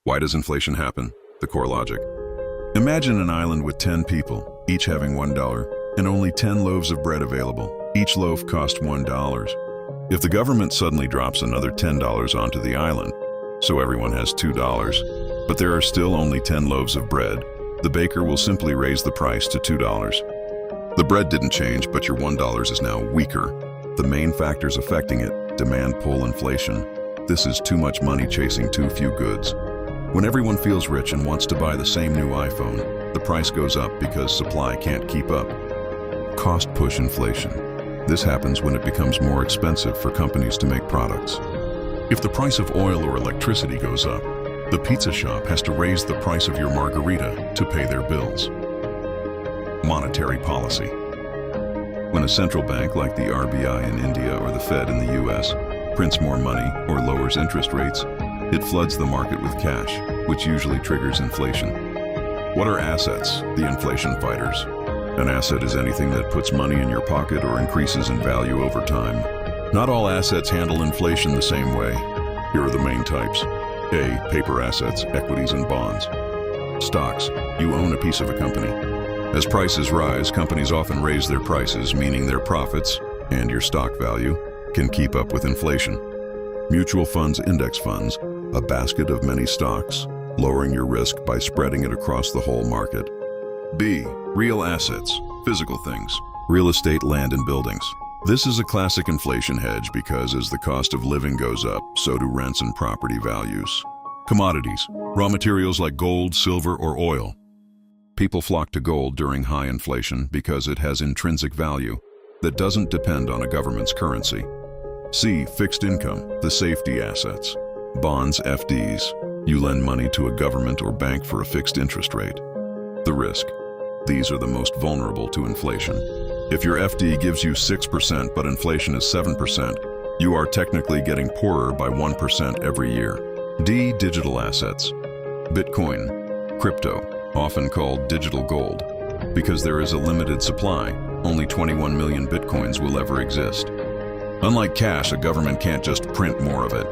Why does inflation happen? The core logic. Imagine an island with 10 people, each having $1, and only 10 loaves of bread available. Each loaf cost $1. If the government suddenly drops another $10 onto the island, so everyone has $2, but there are still only 10 loaves of bread, the baker will simply raise the price to $2. The bread didn't change, but your $1 is now weaker. The main factors affecting it: demand pull inflation. This is too much money chasing too few goods. When everyone feels rich and wants to buy the same new iPhone, the price goes up because supply can't keep up. Cost push inflation. This happens when it becomes more expensive for companies to make products. If the price of oil or electricity goes up, the pizza shop has to raise the price of your margarita to pay their bills. Monetary policy. When a central bank like the RBI in India or the Fed in the US prints more money or lowers interest rates, it floods the market with cash, which usually triggers inflation. What are assets? The inflation fighters. An asset is anything that puts money in your pocket or increases in value over time. Not all assets handle inflation the same way. Here are the main types. A. Paper assets, equities and bonds. Stocks. You own a piece of a company. As prices rise, companies often raise their prices, meaning their profits, and your stock value, can keep up with inflation. Mutual funds, index funds, a basket of many stocks, lowering your risk by spreading it across the whole market. B. Real assets, physical things, real estate, land and buildings. This is a classic inflation hedge because as the cost of living goes up, so do rents and property values. Commodities, raw materials like gold, silver, or oil. People flock to gold during high inflation because it has intrinsic value that doesn't depend on a government's currency. C. Fixed income, the safety assets. Bonds, FDs. You lend money to a government or bank for a fixed interest rate. The risk. These are the most vulnerable to inflation. If your FD gives you 6% but inflation is 7%, you are technically getting poorer by 1% every year. D. Digital assets. Bitcoin, crypto, often called digital gold. Because there is a limited supply, only 21 million Bitcoins will ever exist. Unlike cash, a government can't just print more of it.